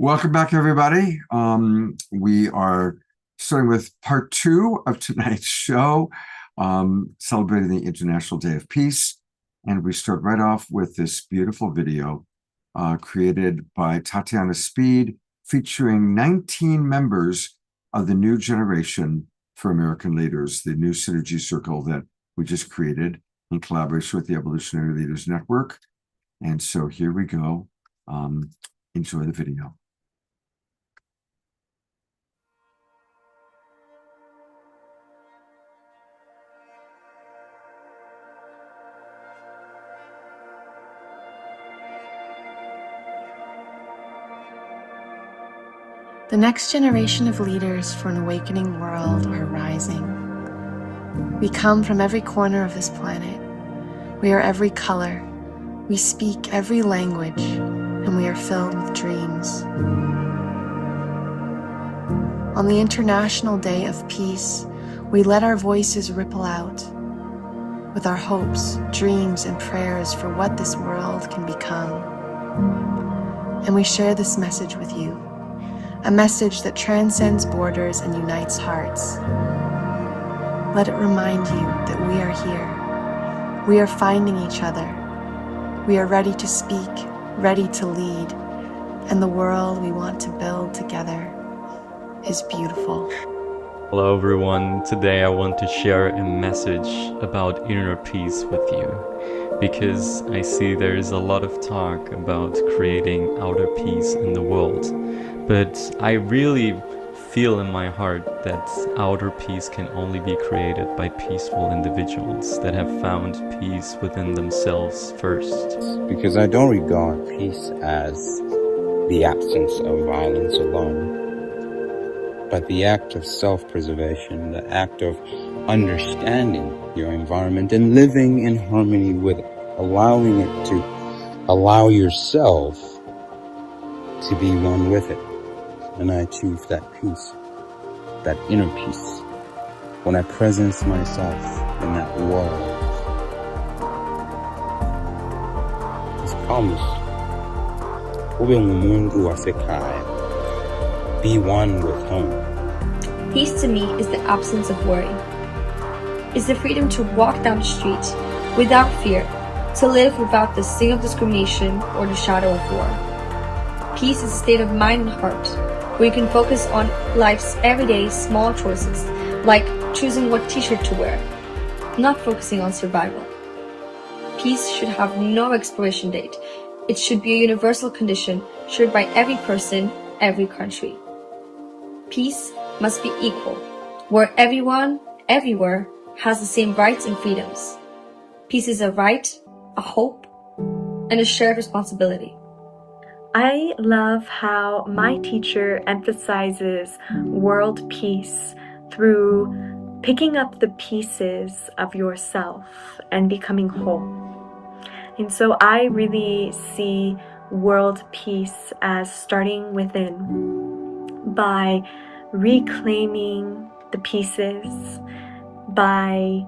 Welcome back, everybody. We are starting with part 2 of tonight's show, celebrating the International Day of Peace. And we start right off with this beautiful video created by Tatiana Speed, featuring 19 members of the New Generation for American Leaders, the new synergy circle that we just created in collaboration with the Evolutionary Leaders Network. And so here we go. Enjoy the video. The next generation of leaders for an awakening world are rising. We come from every corner of this planet. We are every color. We speak every language, and we are filled with dreams. On the International Day of Peace, we let our voices ripple out with our hopes, dreams, and prayers for what this world can become. And we share this message with you. A message that transcends borders and unites hearts. Let it remind you that we are here. We are finding each other. We are ready to speak, ready to lead, and the world we want to build together is beautiful. Hello everyone, today I want to share a message about inner peace with you, because I see there is a lot of talk about creating outer peace in the world. But I really feel in my heart that outer peace can only be created by peaceful individuals that have found peace within themselves first. Because I don't regard peace as the absence of violence alone, but the act of self-preservation, the act of understanding your environment and living in harmony with it, allowing it to allow yourself to be one with it. And I achieve that peace, that inner peace, when I presence myself in that world. It's promised. Ube ngumuntu wasekhaya. Be one with home. Peace to me is the absence of worry. It's the freedom to walk down the street without fear, to live without the sting of discrimination or the shadow of war. Peace is a state of mind and heart, where you can focus on life's everyday small choices, like choosing what t-shirt to wear, not focusing on survival. Peace should have no expiration date. It should be a universal condition shared by every person, every country. Peace must be equal, where everyone, everywhere, has the same rights and freedoms. Peace is a right, a hope, and a shared responsibility. I love how my teacher emphasizes world peace through picking up the pieces of yourself and becoming whole. And so I really see world peace as starting within, by reclaiming the pieces, by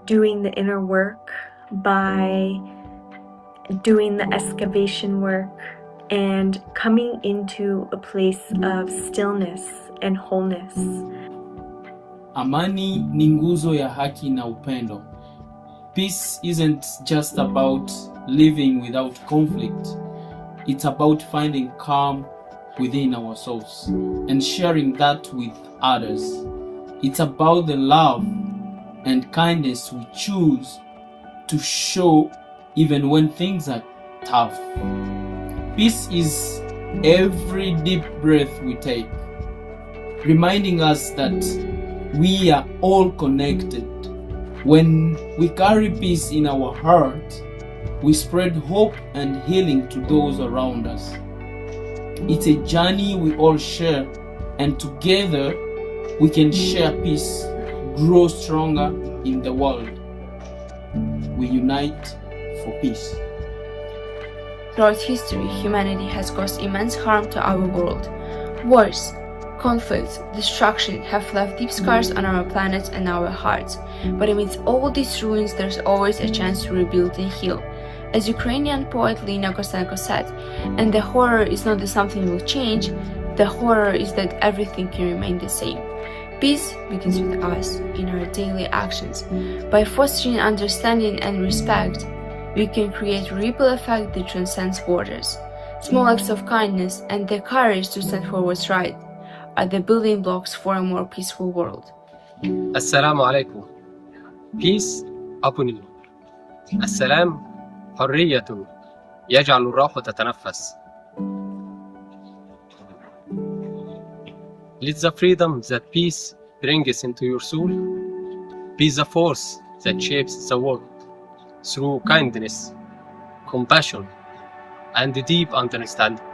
doing the inner work, by doing the excavation work, and coming into a place of stillness and wholeness. Amani ni nguzo ya haki na upendo. Peace isn't just about living without conflict. It's about finding calm within our souls and sharing that with others. It's about the love and kindness we choose to show even when things are tough. Peace is every deep breath we take, reminding us that we are all connected. When we carry peace in our heart, we spread hope and healing to those around us. It's a journey we all share, and together we can share peace, grow stronger in the world. We unite for peace. Throughout history, humanity has caused immense harm to our world. Wars, conflicts, destruction have left deep scars on our planet and our hearts. But amidst all these ruins, there's always a chance to rebuild and heal. As Ukrainian poet Lina Kostenko said, and the horror is not that something will change, the horror is that everything can remain the same. Peace begins with us in our daily actions. By fostering understanding and respect, we can create a ripple effect that transcends borders. Small acts of kindness and the courage to stand for what's right are the building blocks for a more peaceful world. السلام عليكم. Peace upon you. السلام حرية يجعل الروح تتنفس. Let the freedom that peace brings into your soul be the force that shapes the world through kindness, compassion, and deep understanding.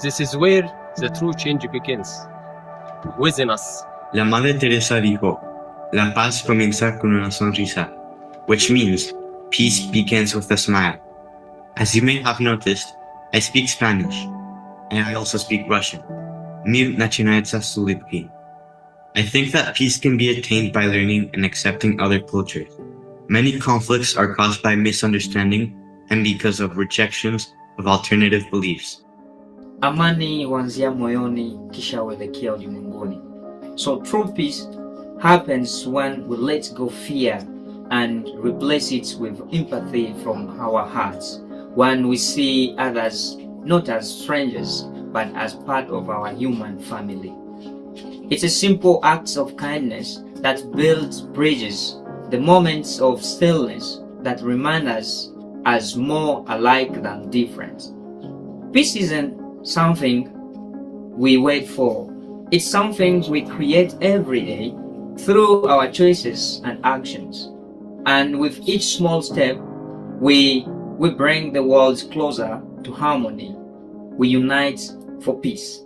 This is where the true change begins, within us. La Madre Teresa dijo, la paz comienza con una sonrisa, which means peace begins with a smile. As you may have noticed, I speak Spanish, and I also speak Russian. Mir начинается с улыбки. I think that peace can be attained by learning and accepting other cultures. Many conflicts are caused by misunderstanding and because of rejections of alternative beliefs. Amani huanzia moyoni kisha huelekea ulimwenguni. So true peace happens when we let go fear and replace it with empathy from our hearts. When we see others not as strangers, but as part of our human family. It's a simple act of kindness that builds bridges, the moments of stillness that remind us as more alike than different. Peace isn't something we wait for. It's something we create every day through our choices and actions. And with each small step, we bring the world closer to harmony. We unite for peace.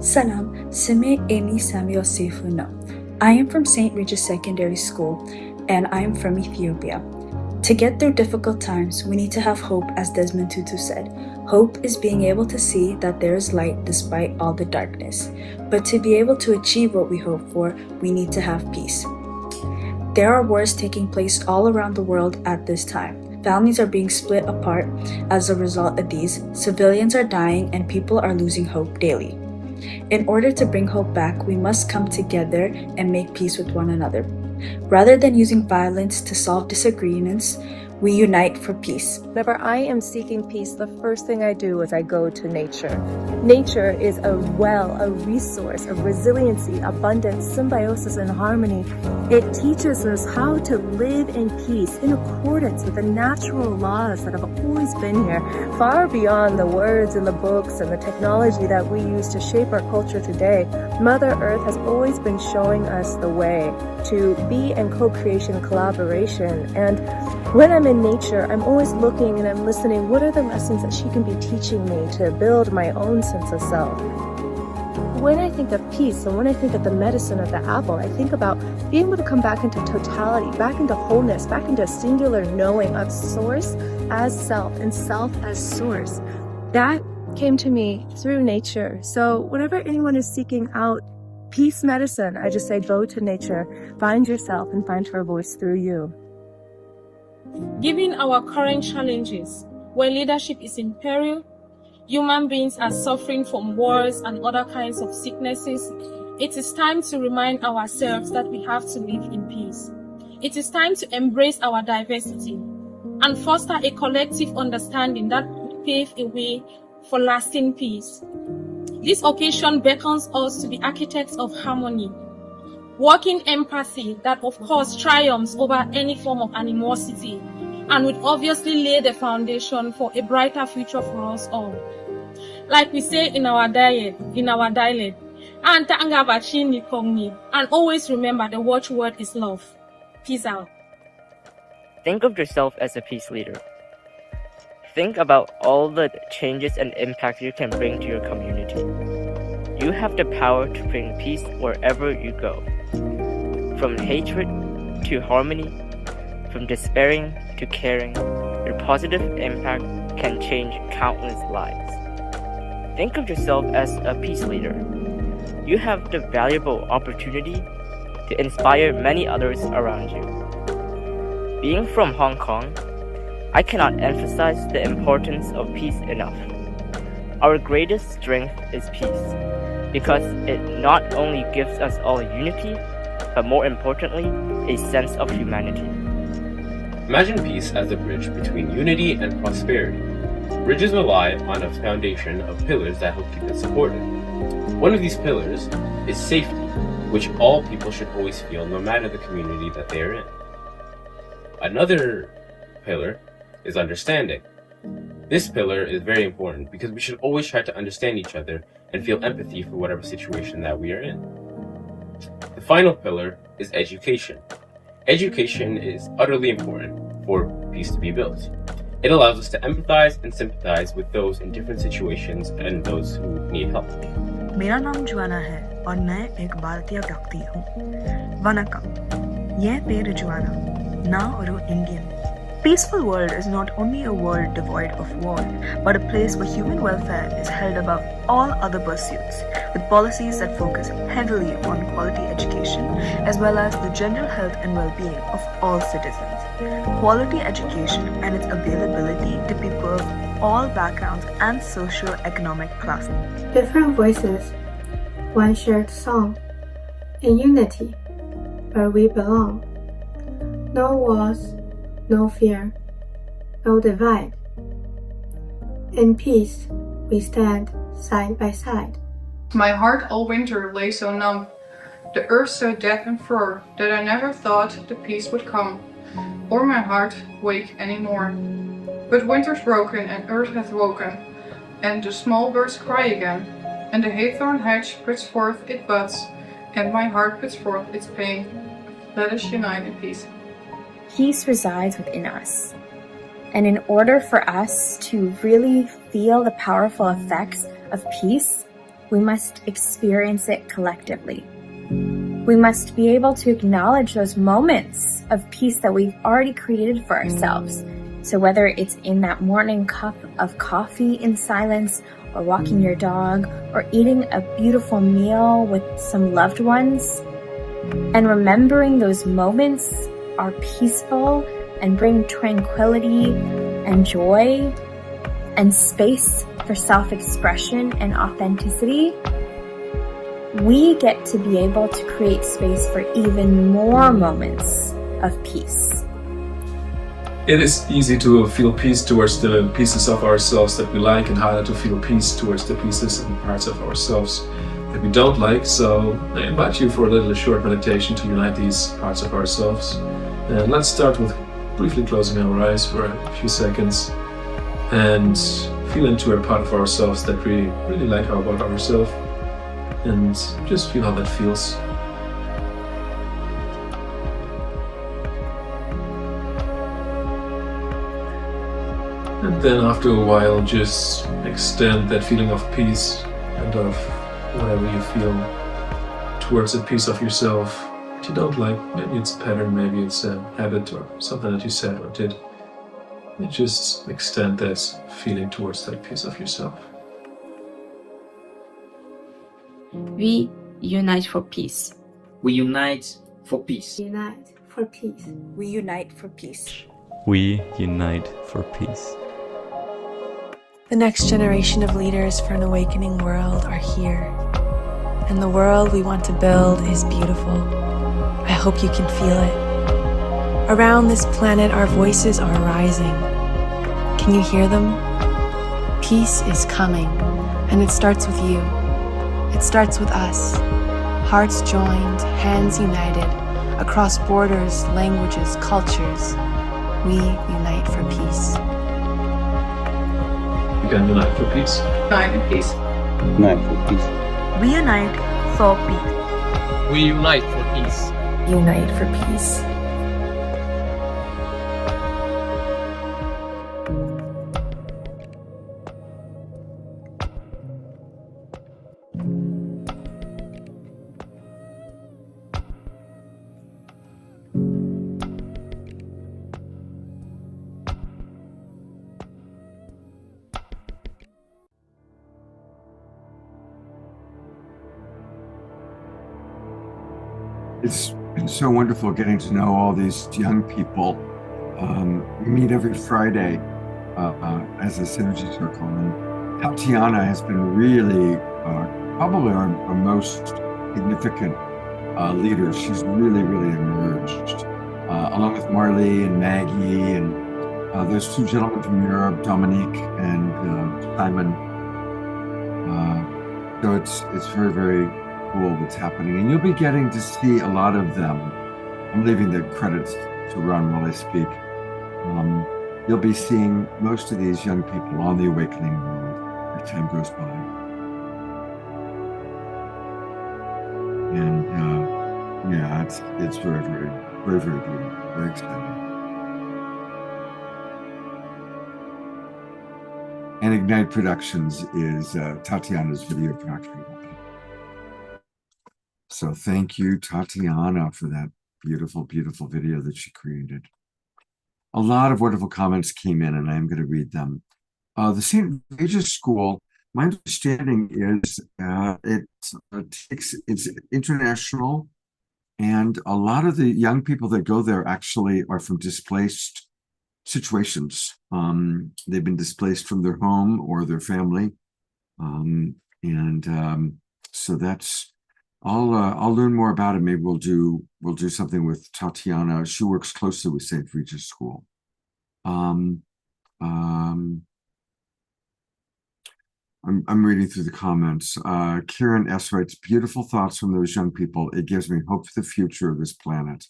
Salam, Sime Amy Samuel Seifuno. I am from St. Regis Secondary School, and I am from Ethiopia. To get through difficult times, we need to have hope, as Desmond Tutu said. Hope is being able to see that there is light despite all the darkness. But to be able to achieve what we hope for, we need to have peace. There are wars taking place all around the world at this time. Families are being split apart as a result of these, civilians are dying, and people are losing hope daily. In order to bring hope back, we must come together and make peace with one another. Rather than using violence to solve disagreements, we unite for peace. Whenever I am seeking peace, the first thing I do is I go to nature. Nature is a well, a resource of resiliency, abundance, symbiosis, and harmony. It teaches us how to live in peace in accordance with the natural laws that have always been here, far beyond the words in the books and the technology that we use to shape our culture today. Mother Earth has always been showing us the way to be in co-creation, collaboration. And when I'm in nature, I'm always looking and I'm listening. What are the lessons that she can be teaching me to build my own sense of self? When I think of peace and when I think of the medicine of the apple, I think about being able to come back into totality, back into wholeness, back into a singular knowing of source as self and self as source. That came to me through nature. So whenever anyone is seeking out peace medicine, I just say go to nature, find yourself and find her voice through you. Given our current challenges, where leadership is in peril, human beings are suffering from wars and other kinds of sicknesses, it is time to remind ourselves that we have to live in peace. It is time to embrace our diversity and foster a collective understanding that will pave a way for lasting peace. This occasion beckons us to be architects of harmony, working empathy that of course triumphs over any form of animosity and would obviously lay the foundation for a brighter future for us all. Like we say in our dialect, and always remember the watchword is love. Peace out. Think of yourself as a peace leader. Think about all the changes and impact you can bring to your community. You have the power to bring peace wherever you go. From hatred to harmony, from despairing to caring, your positive impact can change countless lives. Think of yourself as a peace leader. You have the valuable opportunity to inspire many others around you. Being from Hong Kong, I cannot emphasize the importance of peace enough. Our greatest strength is peace, because it not only gives us all unity, but more importantly, a sense of humanity. Imagine peace as a bridge between unity and prosperity. Bridges rely on a foundation of pillars that help keep it supported. One of these pillars is safety, which all people should always feel no matter the community that they are in. Another pillar is understanding. This pillar is very important because we should always try to understand each other and feel empathy for whatever situation that we are in. The final pillar is education. Education is utterly important for peace to be built. It allows us to empathize and sympathize with those in different situations and those who need help. मेरा नाम Juana है और मैं एक भारतीय व्यक्ति हूँ। वनकम, ये पेर जुआना, ना ओरो Indian. Peaceful world is not only a world devoid of war, but a place where human welfare is held above all other pursuits, with policies that focus heavily on quality education, as well as the general health and well-being of all citizens. Quality education and its availability to people of all backgrounds and socio-economic classes. Different voices, one shared song, in unity, where we belong. No walls, no fear, no divide. In peace, we stand side by side. My heart all winter lay so numb, the earth so dead and fur, that I never thought the peace would come, or my heart wake anymore. But winter's broken and earth hath woken, and the small birds cry again, and the haythorn hedge puts forth its buds, and my heart puts forth its pain. Let us unite in peace. Peace resides within us. And in order for us to really feel the powerful effects of peace, we must experience it collectively. We must be able to acknowledge those moments of peace that we've already created for ourselves. So whether it's in that morning cup of coffee in silence, or walking your dog, or eating a beautiful meal with some loved ones, and remembering those moments are peaceful and bring tranquility and joy and space for self-expression and authenticity, we get to be able to create space for even more moments of peace. It is easy to feel peace towards the pieces of ourselves that we like, and harder to feel peace towards the pieces and parts of ourselves that we don't like. So I invite you for a little short meditation to unite these parts of ourselves. And let's start with briefly closing our eyes for a few seconds and feel into a part of ourselves that we really like about ourselves, and just feel how that feels. And then after a while, just extend that feeling of peace and of whatever you feel towards a piece of yourself that you don't like. Maybe it's a pattern, maybe it's a habit or something that you said or did. And just extend that feeling towards that piece of yourself. We unite for peace. We unite for peace. Unite for peace. We unite for peace. We unite for peace. The next generation of leaders for an awakening world are here. And the world we want to build is beautiful. I hope you can feel it. Around this planet, our voices are rising. Can you hear them? Peace is coming, and it starts with you. It starts with us. Hearts joined, hands united, across borders, languages, cultures. We unite for peace. You can unite for peace. Unite in peace. Unite for peace. We unite for peace. We unite for peace. Unite for peace. It's been so wonderful getting to know all these young people We meet every Friday as a synergy circle. And Tatiana has been really probably our most significant leader. She's really, really emerged, along with Marley and Maggie and those two gentlemen from Europe, Dominique and Simon. So it's very, very cool what's happening. And you'll be getting to see a lot of them. I'm leaving the credits to run while I speak. You'll be seeing most of these young people on the awakening world as time goes by. And yeah, it's very, very, very, very beautiful, very exciting. And Ignite Productions is Tatiana's video production company. So thank you, Tatiana, for that beautiful, beautiful video that she created. A lot of wonderful comments came in, and I'm going to read them. The St. Regis School, my understanding is it's international, and a lot of the young people that go there actually are from displaced situations. They've been displaced from their home or their family, so that's. I'll learn more about it. Maybe we'll do something with Tatiana. She works closely with St. Regis School. I'm reading through the comments. Kieran S. writes, beautiful thoughts from those young people. It gives me hope for the future of this planet.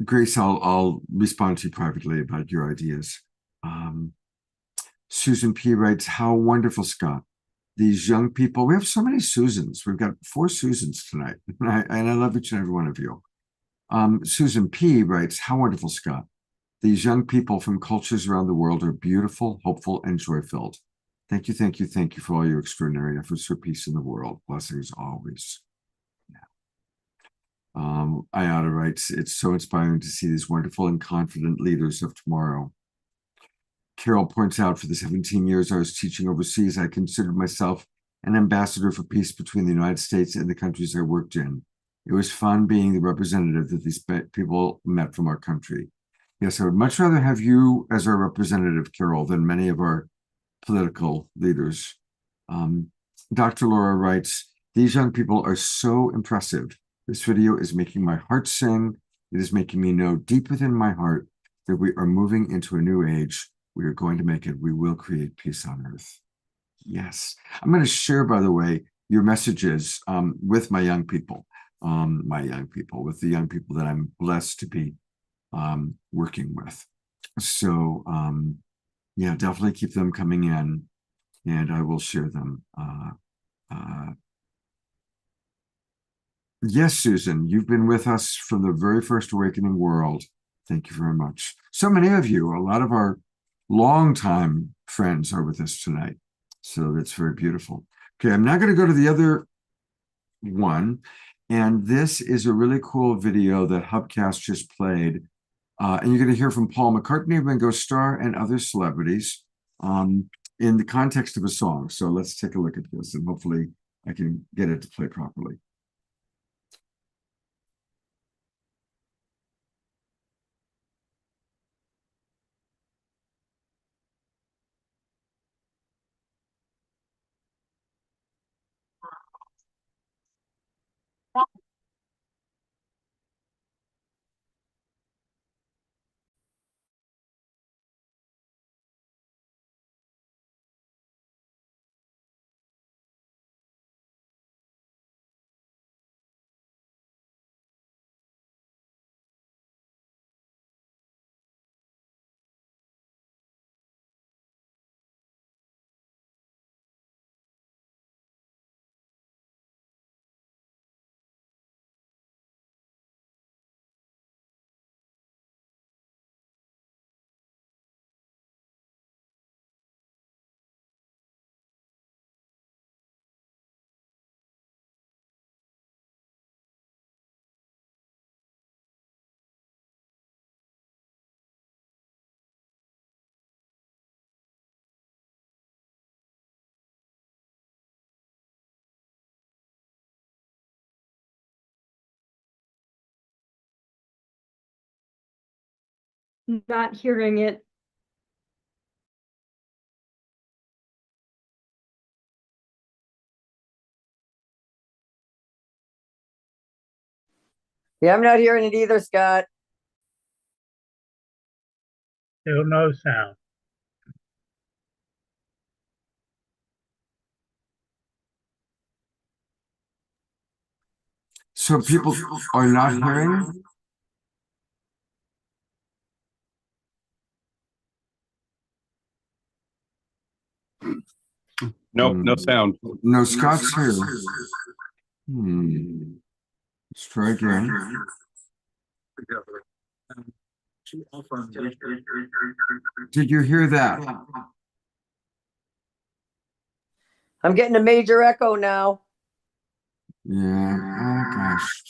Grace, I'll respond to you privately about your ideas. Susan P. writes, how wonderful, Scott. These young people, we have so many Susans. We've got 4 Susans tonight, and I love each and every one of you. Susan P. writes, how wonderful, Scott. These young people from cultures around the world are beautiful, hopeful, and joy-filled. Thank you, thank you, thank you for all your extraordinary efforts for peace in the world. Blessings always. Yeah. Ayada writes, it's so inspiring to see these wonderful and confident leaders of tomorrow. Carol points out, for the 17 years I was teaching overseas, I considered myself an ambassador for peace between the United States and the countries I worked in. It was fun being the representative that these people met from our country. Yes, I would much rather have you as our representative, Carol, than many of our political leaders. Dr. Laura writes, these young people are so impressive. This video is making my heart sing. It is making me know deep within my heart that we are moving into a new age. We are going to make it. We will create peace on earth. Yes. I'm going to share, by the way, your messages with my young people, with the young people that I'm blessed to be working with. So, yeah, definitely keep them coming in, and I will share them. Yes, Susan, you've been with us from the very first Awakening World. Thank you very much. So many of you, a lot of our longtime friends are with us tonight. So that's very beautiful. Okay, I'm now going to go to the other one. And this is a really cool video that Hubcast just played. And you're going to hear from Paul McCartney, Ringo Starr, and other celebrities in the context of a song. So let's take a look at this, and hopefully I can get it to play properly. not hearing it. Yeah, I'm not hearing it either, Scott. Still no sound. So people are not hearing? Nope, no sound. No, Scott's here. Let's try again. Did you hear that? I'm getting a major echo now. Yeah, oh gosh.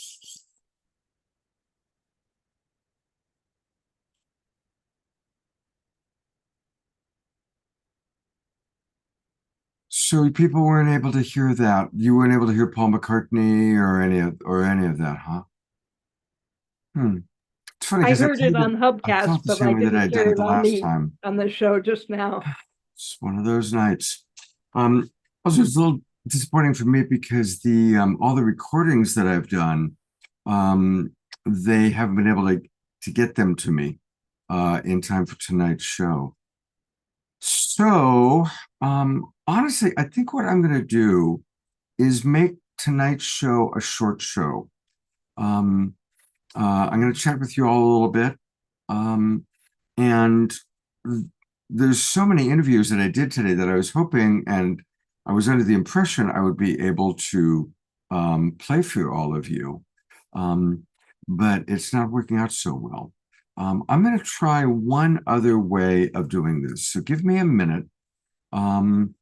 So people weren't able to hear that. You weren't able to hear Paul McCartney or any of that, huh? It's funny I because heard it on I Hubcast, felt the but same I way that I didn't did hear it it the on last time. the show just now. It's one of those nights. Also, it's a little disappointing for me because the all the recordings that I've done, they haven't been able to get them to me in time for tonight's show. So, honestly, I think what I'm going to do is make tonight's show a short show. I'm going to chat with you all a little bit. And there's so many interviews that I did today that I was hoping, and I was under the impression I would be able to play for all of you. But it's not working out so well. I'm going to try one other way of doing this. So give me a minute. And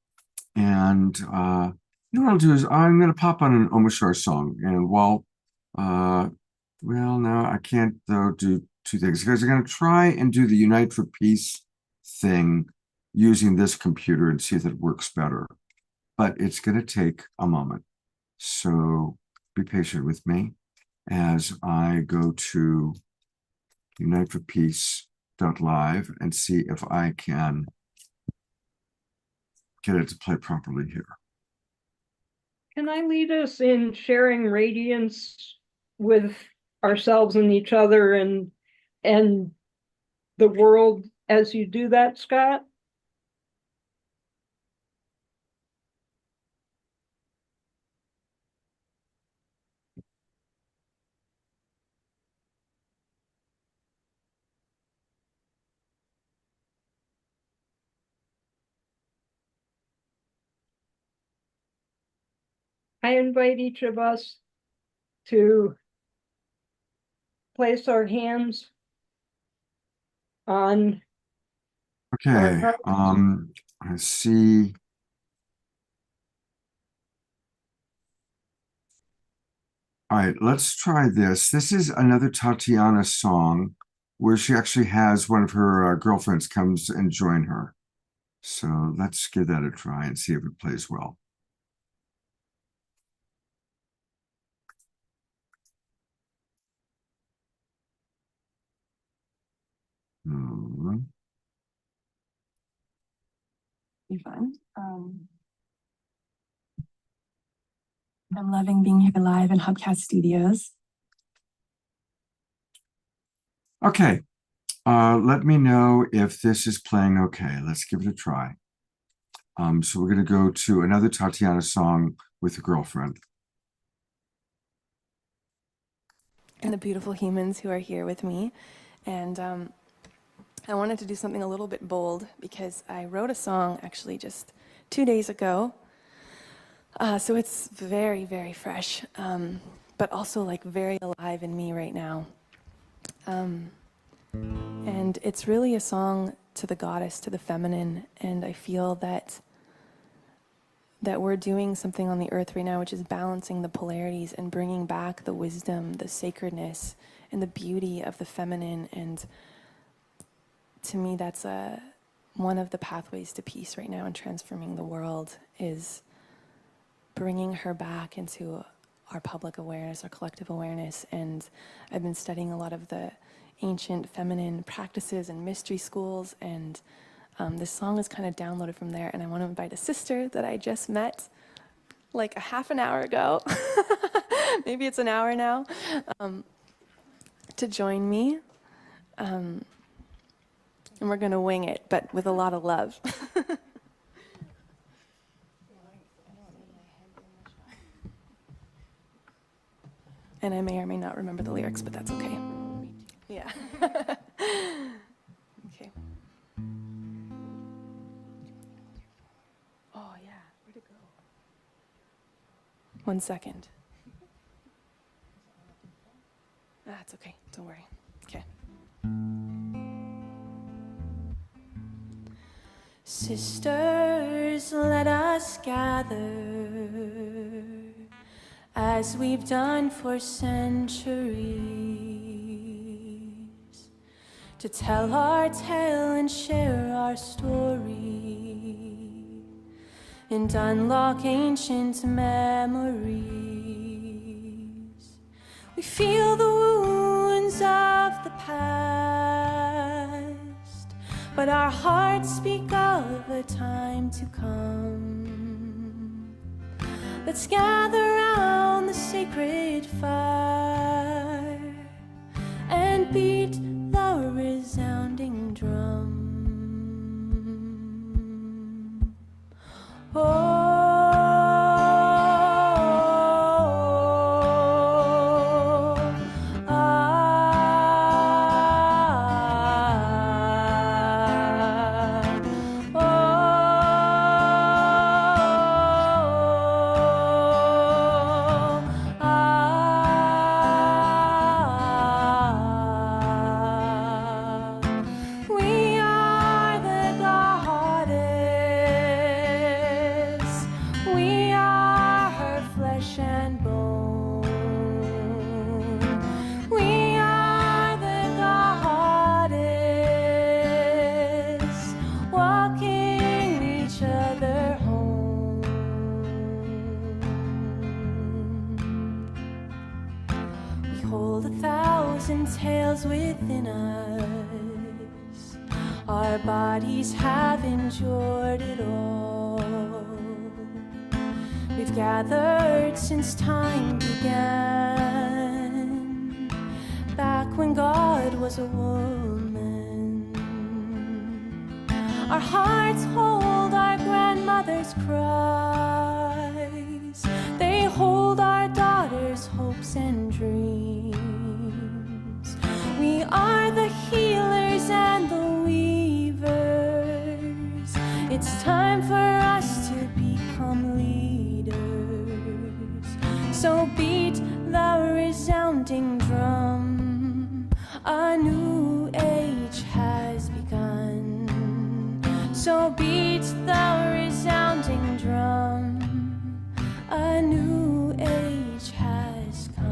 you know what I'll do is I'm going to pop on an Omashar song. And while, well, no, I can't though do two things because I'm going to try and do the Unite for Peace thing using this computer and see if it works better. But it's going to take a moment. So be patient with me as I go to uniteforpeace.live and see if I can get it to play properly here. Can I lead us in sharing radiance with ourselves and each other and the world as you do that, Scott? I invite each of us to place our hands on Okay, I see. All right, let's try this. This is another Tatiana song where she actually has one of her girlfriends comes and join her. So let's give that a try and see if it plays well. Be fun. I'm loving being here live in Hubcast Studios. Okay, let me know if this is playing okay. Let's give it a try. So we're going to go to another Tatiana song with a girlfriend. And the beautiful humans who are here with me. And I wanted to do something a little bit bold because I wrote a song actually just 2 days ago. So it's very, very fresh, but also like very alive in me right now. And it's really a song to the goddess, to the feminine. And I feel that we're doing something on the earth right now, which is balancing the polarities and bringing back the wisdom, the sacredness, and the beauty of the feminine. And to me, that's one of the pathways to peace right now and transforming the world is bringing her back into our public awareness, our collective awareness. And I've been studying a lot of the ancient feminine practices and mystery schools, and this song is kind of downloaded from there. And I want to invite a sister that I just met like a half an hour ago, maybe it's an hour now, to join me. And we're going to wing it, but with a lot of love. And I may or may not remember the lyrics, but that's okay. Yeah. Okay. Oh, yeah. Where'd it go? 1 second. That's okay. Don't worry. Okay. Sisters, let us gather as we've done for centuries, to tell our tale and share our story, and unlock ancient memories. We feel the wounds of the past, but our hearts speak of a time to come. Let's gather round the sacred fire and beat the resounding drum. Tales within us, our bodies have endured it all. We've gathered since time began, back when God was a woman. Our hearts hold our grandmother's cries, they hold our daughters' hopes and dreams. We are the healers and the weavers. It's time for us to become leaders. So beat the resounding drum. A new age has begun. So beat the resounding drum. A new age has come.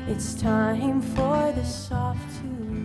It's time for the soft to leave.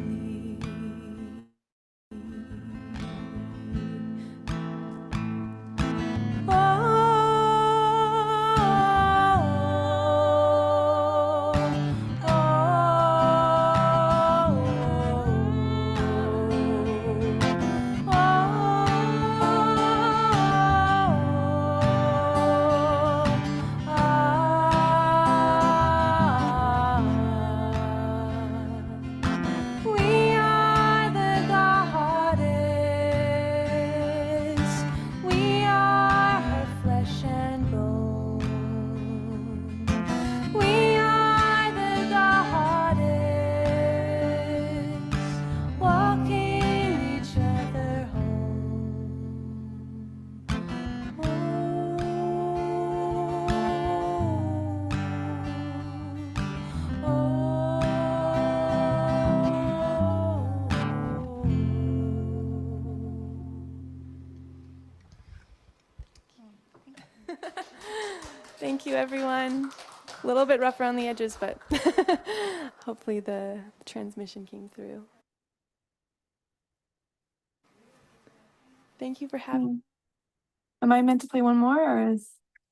Thank you, everyone. A little bit rough around the edges, but hopefully the transmission came through. Thank you for having me. Am I meant to play one more, or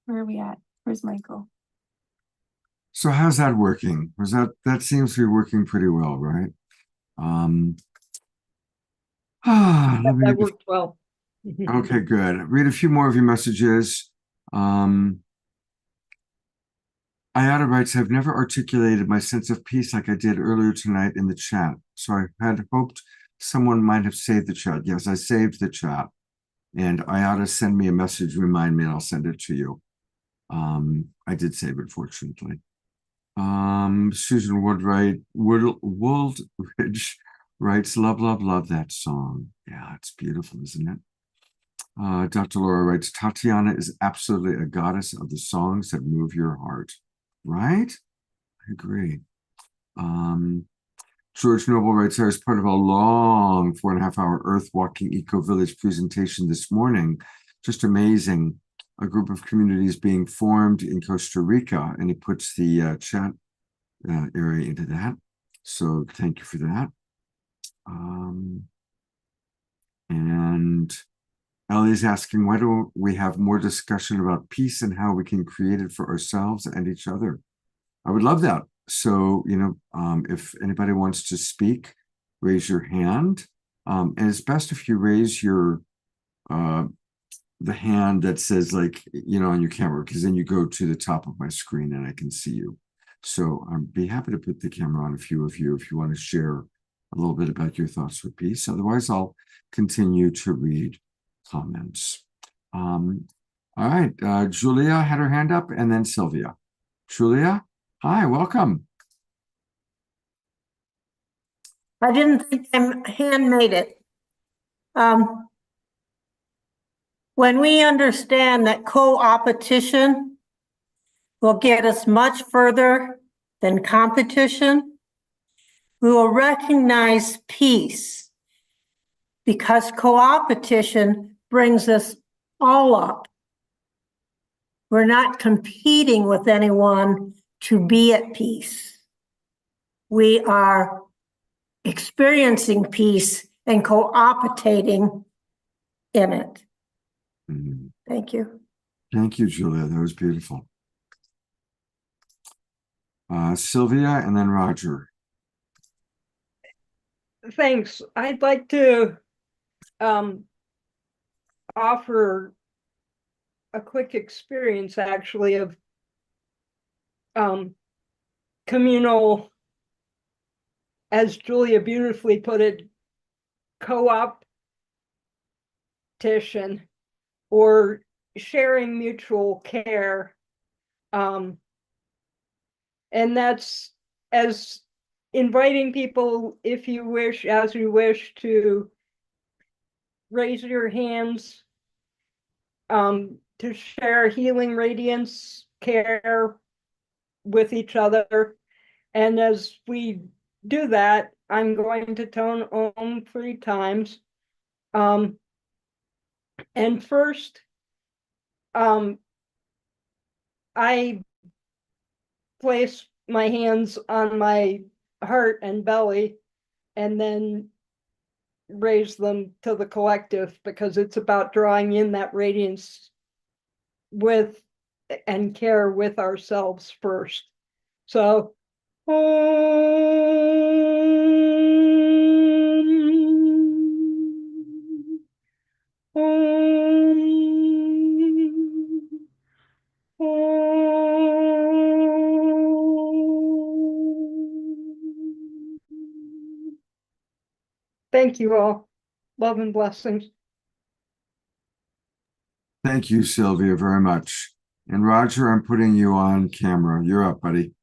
where are we at? Where's Michael? So how's that working? That seems to be working pretty well, right? That worked well. Okay, good. Read a few more of your messages. Ayada writes, I've never articulated my sense of peace like I did earlier tonight in the chat. So I had hoped someone might have saved the chat. Yes, I saved the chat. And Ayada, send me a message, remind me, and I'll send it to you. I did save it, fortunately. Susan Woodwright, Woldridge writes, love, love, love that song. Yeah, it's beautiful, isn't it? Dr. Laura writes, Tatiana is absolutely a goddess of the songs that move your heart. Right? I agree. George Noble writes, I was part of a long 4.5-hour Earth Walking Eco Village presentation this morning. Just amazing. A group of communities being formed in Costa Rica, and he puts the chat area into that. So thank you for that. And Ellie's asking, why don't we have more discussion about peace and how we can create it for ourselves and each other? I would love that. So, if anybody wants to speak, raise your hand. And it's best if you raise your the hand that says, like, on your camera, because then you go to the top of my screen and I can see you. So I'd be happy to put the camera on a few of you if you want to share a little bit about your thoughts with peace. Otherwise, I'll continue to read comments. All right, Julia had her hand up, and then Sylvia. Julia, hi, welcome. I didn't think my hand made it. When we understand that co-opetition will get us much further than competition, we will recognize peace, because co-opetition brings us all up. We're not competing with anyone to be at peace. We are experiencing peace and co-opetating in it. Thank you. Thank you, Julia. That was beautiful. Sylvia, and then Roger. Thanks. I'd like to offer a quick experience, actually, of communal, as Julia beautifully put it, co-opetition, or sharing mutual care. And that's as inviting people, if you wish, as you wish, to raise your hands to share healing radiance care with each other. And as we do that, I'm going to tone Om 3 times. And first, I place my hands on my heart and belly, and then raise them to the collective, because it's about drawing in that radiance with and care with ourselves first. So thank you all. Love and blessings. Thank you, Sylvia, very much. And Roger, I'm putting you on camera. You're up, buddy.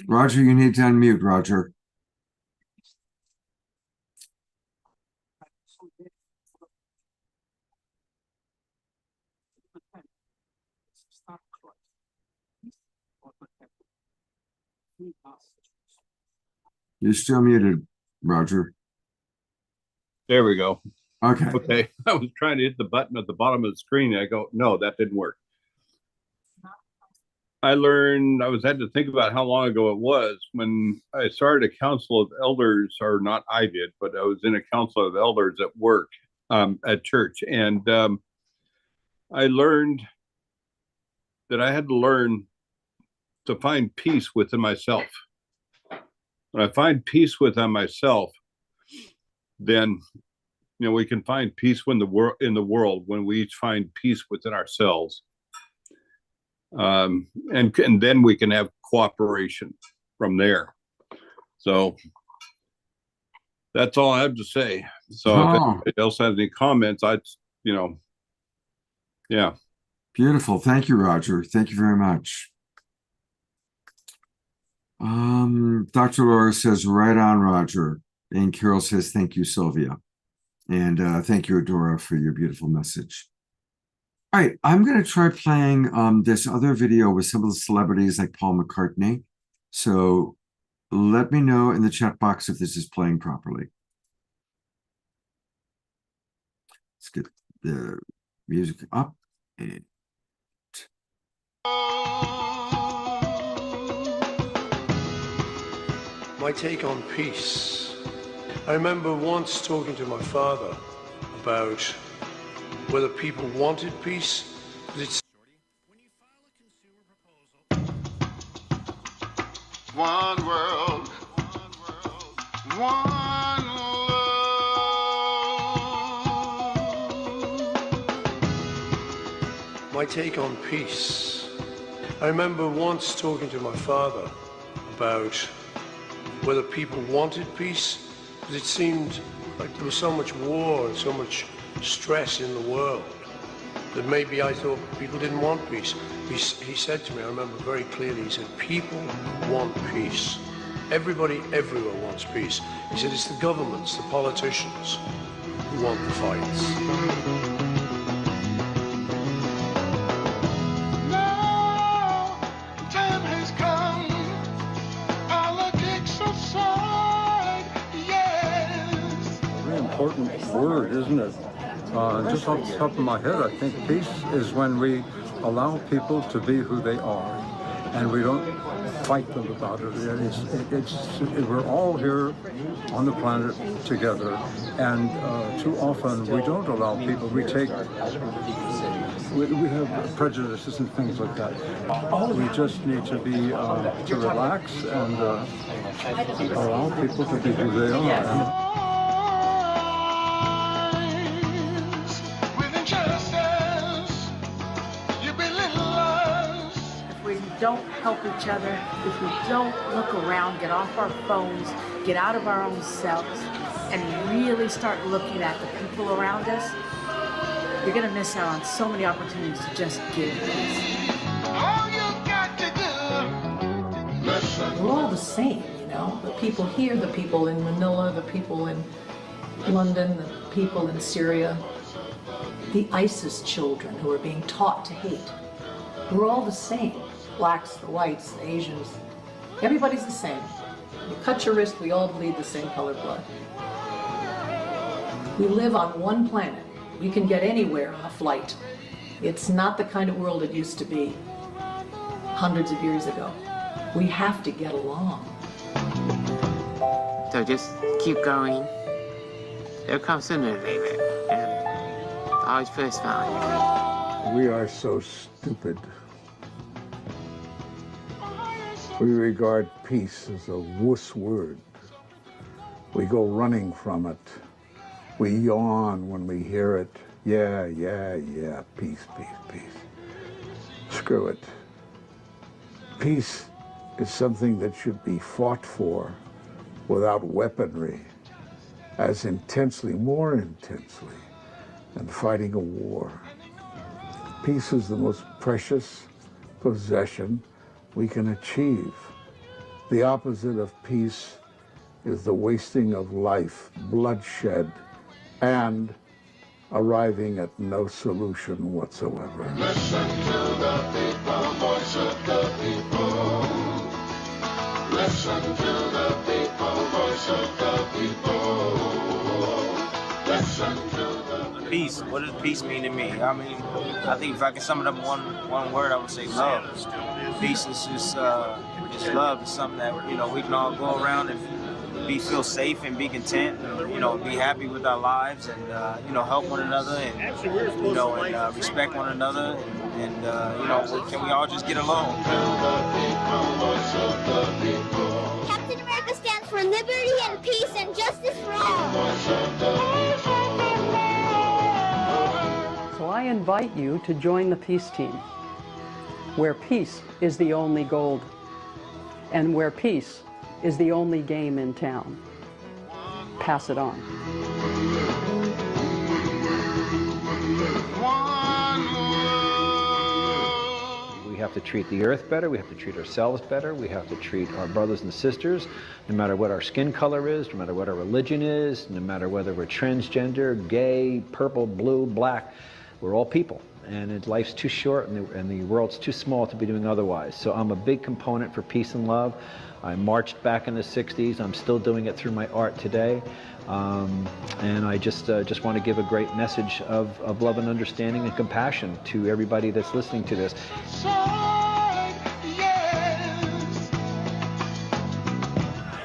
Roger, you need to unmute, Roger. You're still muted, Roger. There we go. Okay. Okay. I was trying to hit the button at the bottom of the screen. And I go, no, that didn't work. I had to think about how long ago it was when I started a council of elders, or not I did, but I was in a council of elders at work, at church. And I learned that I had to learn to find peace within myself. When I find peace within myself, then we can find peace in the world when we each find peace within ourselves. And then we can have cooperation from there. So that's all I have to say. So if anybody else has any comments, yeah. Beautiful. Thank you, Roger. Thank you very much. Dr. Laura says, right on, Roger. And Carol says, thank you, Sylvia. And thank you, Adora, for your beautiful message. All right, I'm going to try playing this other video with some of the celebrities like Paul McCartney. So let me know in the chat box if this is playing properly. Let's get the music up. And my take on peace. I remember once talking to my father about whether people wanted peace. One world, one love. My take on peace. I remember once talking to my father about whether people wanted peace, because it seemed like there was so much war and so much stress in the world that maybe I thought people didn't want peace. He said to me, I remember very clearly, he said, people want peace. Everybody everywhere wants peace. He said, it's the governments, the politicians who want the fights. Important word, isn't it? Just off the top of my head, I think peace is when we allow people to be who they are, and we don't fight them about it. We're all here on the planet together, and too often we don't allow people. We have prejudices and things like that. We just need to be to relax and allow people to be who they are. Don't help each other, if we don't look around, get off our phones, get out of our own selves, and really start looking at the people around us, you're going to miss out on so many opportunities to just give things. All you got to do, listen. We're all the same, the people here, the people in Manila, the people in London, the people in Syria, the ISIS children who are being taught to hate. We're all the same. Blacks, the whites, the Asians, everybody's the same. You cut your wrist, we all bleed the same color blood. We live on one planet. We can get anywhere on a flight. It's not the kind of world it used to be hundreds of years ago. We have to get along. So just keep going. It'll come sooner or later. And always first value. We are so stupid. We regard peace as a wuss word. We go running from it. We yawn when we hear it. Yeah, peace, peace, peace. Screw it. Peace is something that should be fought for without weaponry, as intensely, more intensely, than fighting a war. Peace is the most precious possession we can achieve. The opposite of peace is the wasting of life, bloodshed, and arriving at no solution whatsoever. Listen to the people, voice of the people. Listen to the people, voice of the people. Listen to peace. What does peace mean to me? I mean, I think if I could sum it up in one word, I would say love. Peace is just love. It's something that, you know, we can all go around and feel safe and be content, and, you know, be happy with our lives, and you know, help one another, and you know, and respect one another, and you know, can we all just get along? Captain America stands for liberty and peace and justice for all. So I invite you to join the peace team, where peace is the only gold, and where peace is the only game in town. Pass it on. We have to treat the earth better, we have to treat ourselves better, we have to treat our brothers and sisters, no matter what our skin color is, no matter what our religion is, no matter whether we're transgender, gay, purple, blue, black, we're all people. And life's too short, and the world's too small to be doing otherwise. So I'm a big component for peace and love. I marched back in the 60s. I'm still doing it through my art today. And I just want to give a great message of love and understanding and compassion to everybody that's listening to this.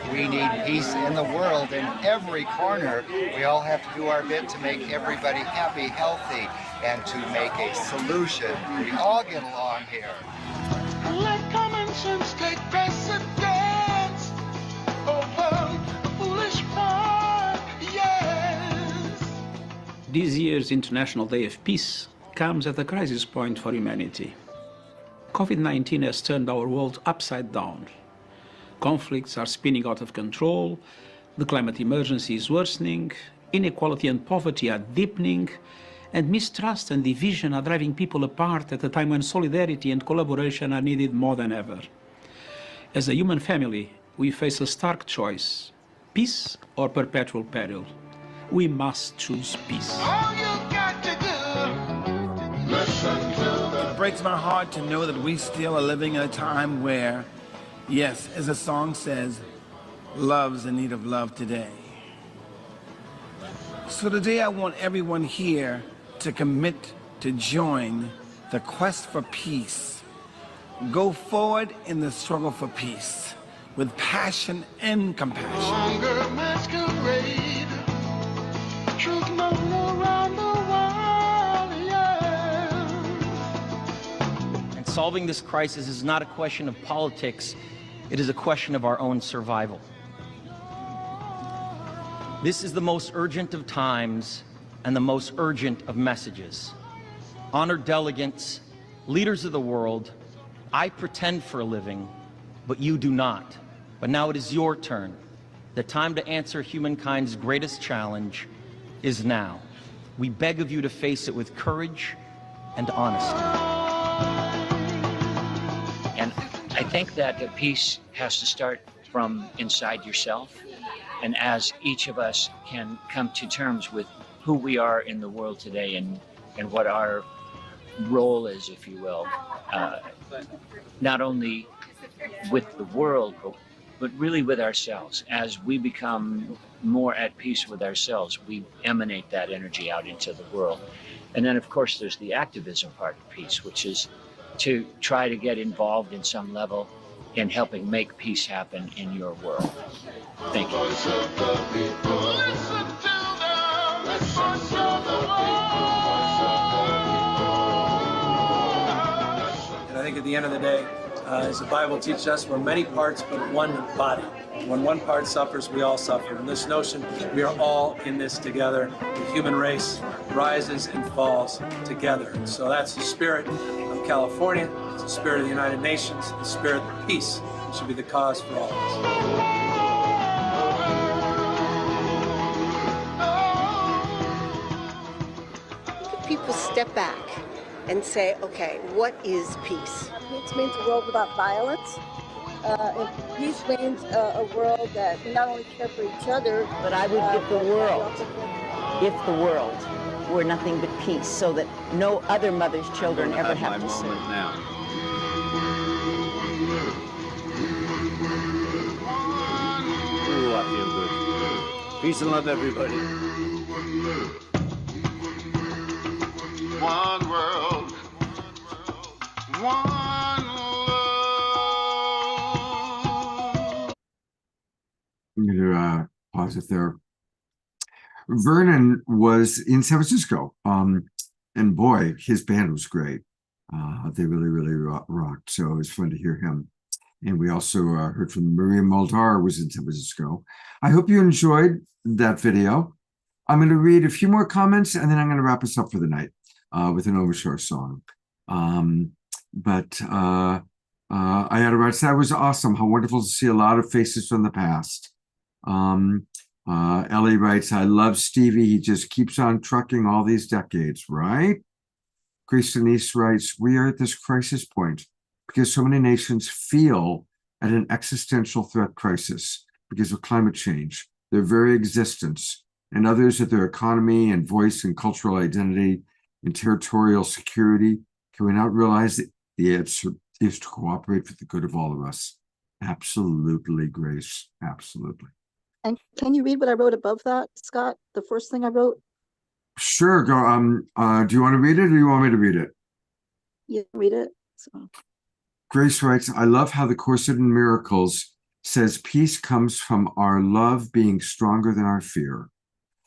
We need peace in the world in every corner. We all have to do our bit to make everybody happy, healthy, and to make a solution. We all get along here. Let common sense take precedence over foolish pride, yes. This year's International Day of Peace comes at a crisis point for humanity. COVID-19 has turned our world upside down. Conflicts are spinning out of control, the climate emergency is worsening, inequality and poverty are deepening, and mistrust and division are driving people apart at a time when solidarity and collaboration are needed more than ever. As a human family, we face a stark choice: peace or perpetual peril. We must choose peace. All you got to do, listen to the... It breaks my heart to know that we still are living in a time where, yes, as the song says, love's in need of love today. So today I want everyone here to commit to join the quest for peace. Go forward in the struggle for peace with passion and compassion. Longer masquerade, truth known around the world, yeah. And solving this crisis is not a question of politics, it is a question of our own survival. This is the most urgent of times and the most urgent of messages. Honored delegates, leaders of the world, I pretend for a living, but you do not. But now it is your turn. The time to answer humankind's greatest challenge is now. We beg of you to face it with courage and honesty. And I think that the peace has to start from inside yourself. And as each of us can come to terms with who we are in the world today and what our role is, if you will, not only with the world, but really with ourselves. As we become more at peace with ourselves, we emanate that energy out into the world. And then, of course, there's the activism part of peace, which is to try to get involved in some level in helping make peace happen in your world. Thank you. And I think at the end of the day, as the Bible teaches us, we're many parts but one body. When one part suffers, we all suffer. And this notion, we are all in this together. The human race rises and falls together. And so that's the spirit of California, it's the spirit of the United Nations, the spirit of peace should be the cause for all of us. People step back and say, okay, what is peace? Peace means a world without violence. And peace means a world that we not only care for each other, but I would give the world, if the world were nothing but peace, so that no other mother's children ever have to suffer. Now. Ooh, I feel good. Peace and love, everybody. one world, one love. I'm going to pause it there. Vernon was in San Francisco, and boy, his band was great. They really, really rocked. So it was fun to hear him. And we also heard from Maria Muldaur, was in San Francisco. I hope you enjoyed that video. I'm going to read a few more comments, and then I'm going to wrap us up for the night with an Overshore song. I had to write, that was awesome. How wonderful to see a lot of faces from the past. Ellie writes, I love Stevie. He just keeps on trucking all these decades, right? Grace Denise writes, we are at this crisis point because so many nations feel at an existential threat crisis because of climate change, their very existence, and others at their economy and voice and cultural identity and territorial security. Can we not realize that the answer is to cooperate for the good of all of us? Absolutely, Grace. Absolutely. And can you read what I wrote above that, Scott? The first thing I wrote? Sure. Go. Do you want to read it or do you want me to read it? Yeah, read it. So. Grace writes, I love how the Course in Miracles says peace comes from our love being stronger than our fear.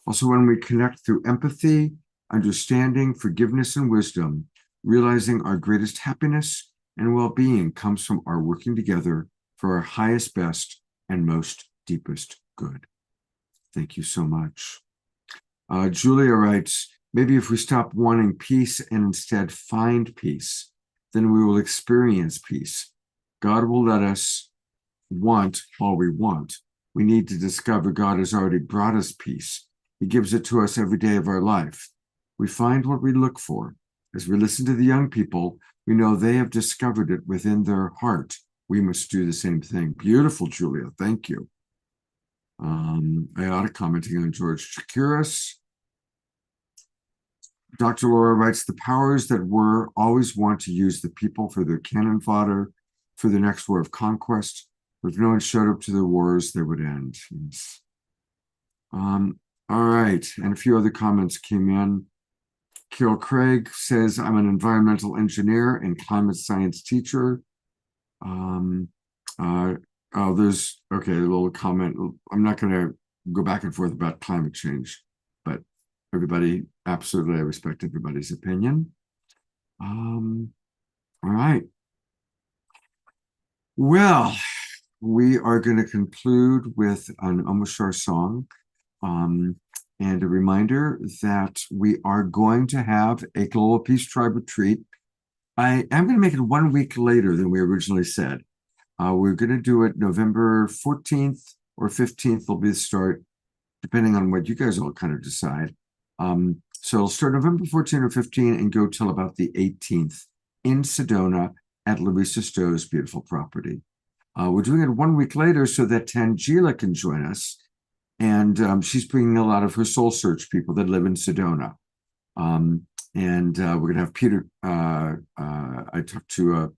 Also, when we connect through empathy, understanding, forgiveness, and wisdom, realizing our greatest happiness and well-being comes from our working together for our highest, best, and most deepest good. Thank you so much. Julia writes, maybe if we stop wanting peace and instead find peace, then we will experience peace. God will let us want all we want. We need to discover God has already brought us peace. He gives it to us every day of our life. We find what we look for. As we listen to the young people, we know they have discovered it within their heart. We must do the same thing. Beautiful, Julia. Thank you. Iota commenting on George Chakiris. Dr. Laura writes, the powers that were always want to use the people for their cannon fodder for the next war of conquest. But if no one showed up to the wars, they would end. Yes. All right. And a few other comments came in. Carol Craig says, I'm an environmental engineer and climate science teacher. There's, okay, a little comment. I'm not going to go back and forth about climate change, but everybody, absolutely, I respect everybody's opinion. All right. Well, we are going to conclude with an Omoshar song. And a reminder that we are going to have a Global Peace Tribe retreat. I am going to make it 1 week later than we originally said. We're going to do it November 14th or 15th will be the start, depending on what you guys all kind of decide. So it'll start November 14 or 15 and go till about the 18th in Sedona at Larissa Stowe's beautiful property. We're doing it 1 week later so that Tangela can join us. And she's bringing a lot of her soul search people that live in Sedona. We're going to have Peter, I talked to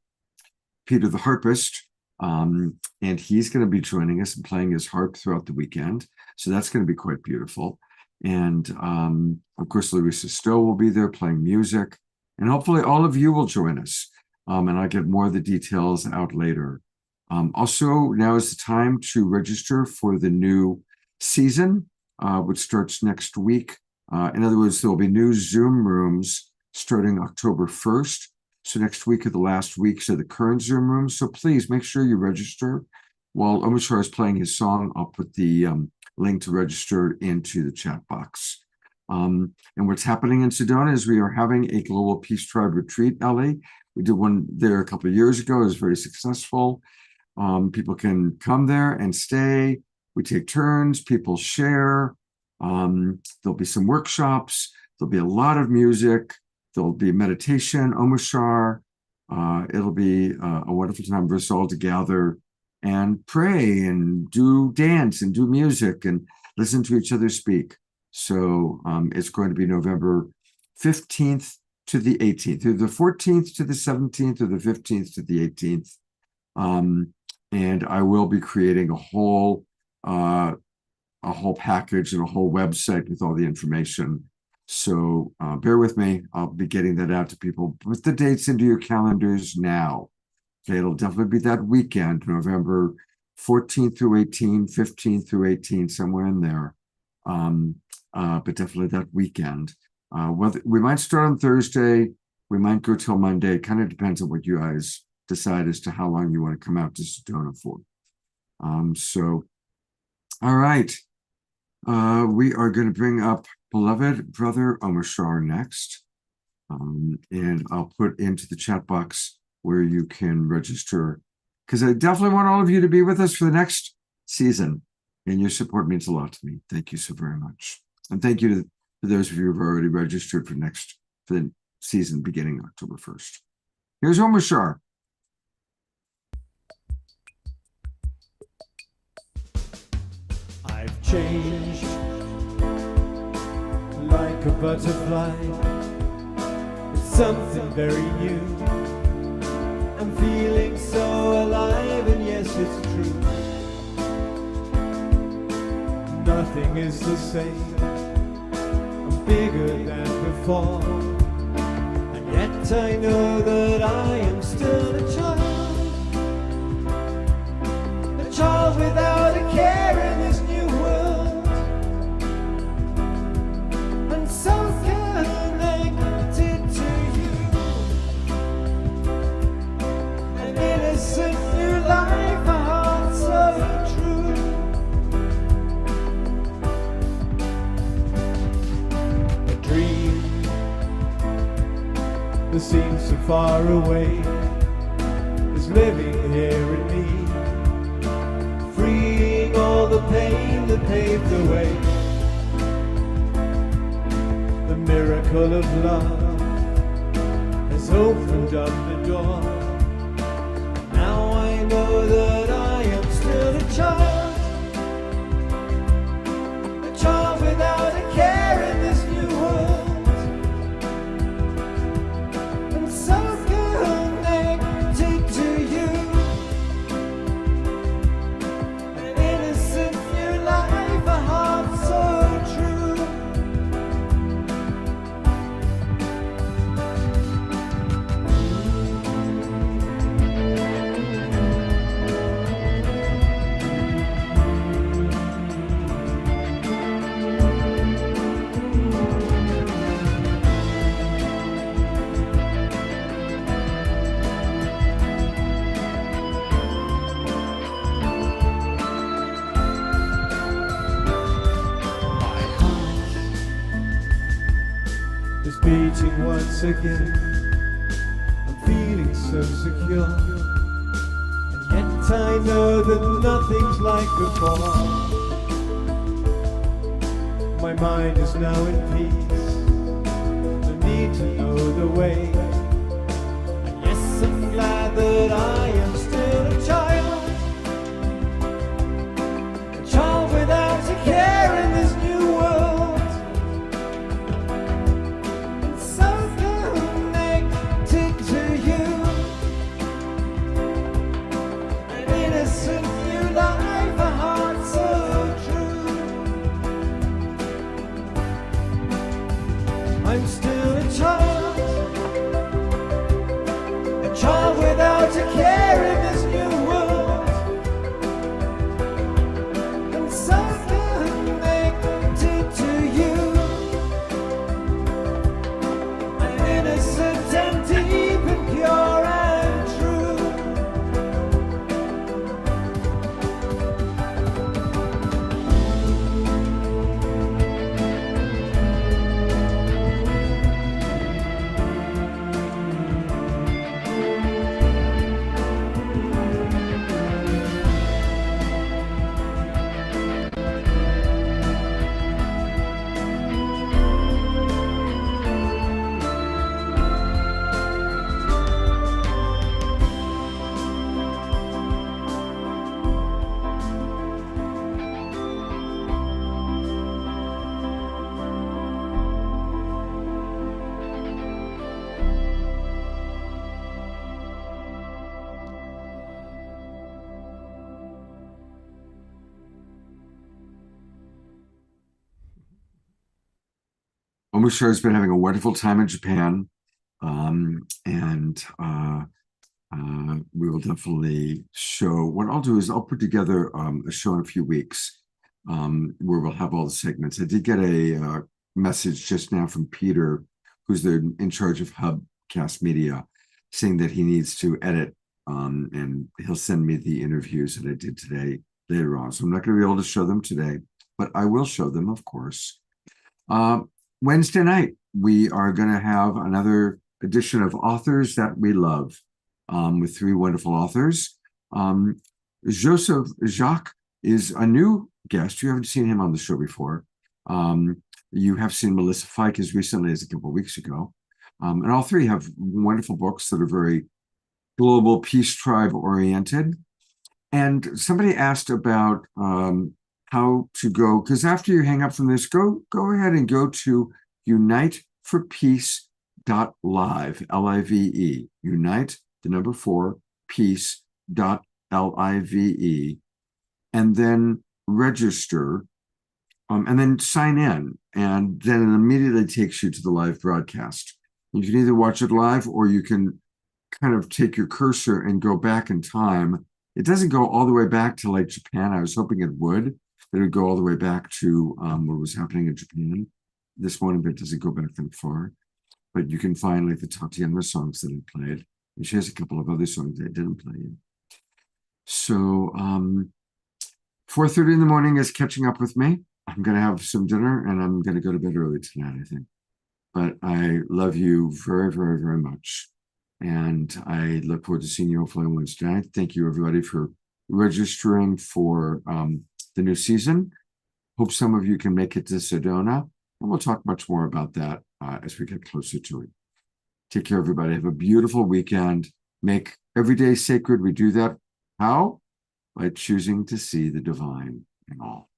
Peter the harpist, and he's going to be joining us and playing his harp throughout the weekend. So that's going to be quite beautiful. And of course, Larissa Stowe will be there playing music. And hopefully all of you will join us. And I'll get more of the details out later. Also, now is the time to register for the new season, which starts next week. In other words, there will be new Zoom rooms starting October 1st. So next week are the last weeks of the current Zoom rooms. So please make sure you register. While Omoshar is playing his song, I'll put the link to register into the chat box. And what's happening in Sedona is we are having a Global Peace Tribe retreat, Ellie. We did one there a couple of years ago. It was very successful. People can come there and stay. We take turns, people share. There'll be some workshops. There'll be a lot of music. There'll be meditation, Omoshar. It'll be a wonderful time for us all to gather and pray and do dance and do music and listen to each other speak. So it's going to be November 15th to the 18th, either the 14th to the 17th or the 15th to the 18th. And I will be creating a whole package and a whole website with all the information So bear with me. I'll be getting that out to people. Put the dates into your calendars now. Okay, it'll definitely be that weekend, November 14th through 18, 15th through 18, somewhere in there. But definitely that weekend. Whether we might start on Thursday, we might go till Monday. Kind of depends on what you guys decide as to how long you want to come out to Sedona for. So, all right. We are going to bring up beloved brother Omar Shar next. And I'll put into the chat box where you can register, because I definitely want all of you to be with us for the next season. And your support means a lot to me. Thank you so very much. And thank you to those of you who have already registered for the season beginning October 1st. Here's Omar Shar. I've changed like a butterfly. It's something very new. I'm feeling so alive, and yes, it's true. Nothing is the same. I'm bigger than before, and yet I know that I am still a child without a care in this new world, and so connected to you. An innocent new life, a heart so true. A dream that seems so far away is living here in me, freeing all the pain that paved the way. The miracle of love has opened up the door. Now I know that I am still a child without a care in this new world, and so connected to you. Beating once again, I'm feeling so secure, and yet I know that nothing's like before. My mind is now in peace, no need to know the way, and yes, I'm glad that I am still a child without a care in this new world. I'm still a child without a care in this new world, and so connected to you. I'm innocent and deep and pure and true. Omoshiro has been having a wonderful time in Japan. And we will definitely show. What I'll do is I'll put together a show in a few weeks where we'll have all the segments. I did get a message just now from Peter, who's in charge of Hubcast Media, saying that he needs to edit, and he'll send me the interviews that I did today later on. So I'm not going to be able to show them today, but I will show them, of course. Wednesday night, we are going to have another edition of Authors That We Love, with 3 wonderful authors. Joseph Jacques is a new guest. You haven't seen him on the show before. You have seen Melissa Fike as recently as a couple of weeks ago. And all 3 have wonderful books that are very global peace tribe oriented. And somebody asked about how to go, because after you hang up from this, go ahead and go to uniteforpeace.live, L-I-V-E, unite, the number 4, peace.live, and then register, and then sign in, and then it immediately takes you to the live broadcast. You can either watch it live, or you can kind of take your cursor and go back in time. It doesn't go all the way back to like Japan. I was hoping it would. That it would go all the way back to what was happening in Japan. This one, but it doesn't go back that far. But you can find like the Tatiana songs that I played. And she has a couple of other songs that I didn't play. So 4:30 in the morning is catching up with me. I'm going to have some dinner and I'm going to go to bed early tonight, I think. But I love you very, very, very much. And I look forward to seeing you hopefully on Wednesday night. Thank you, everybody, for registering for the new season. Hope some of you can make it to Sedona. And we'll talk much more about that as we get closer to it. Take care, everybody. Have a beautiful weekend. Make every day sacred. We do that how? By choosing to see the divine in all.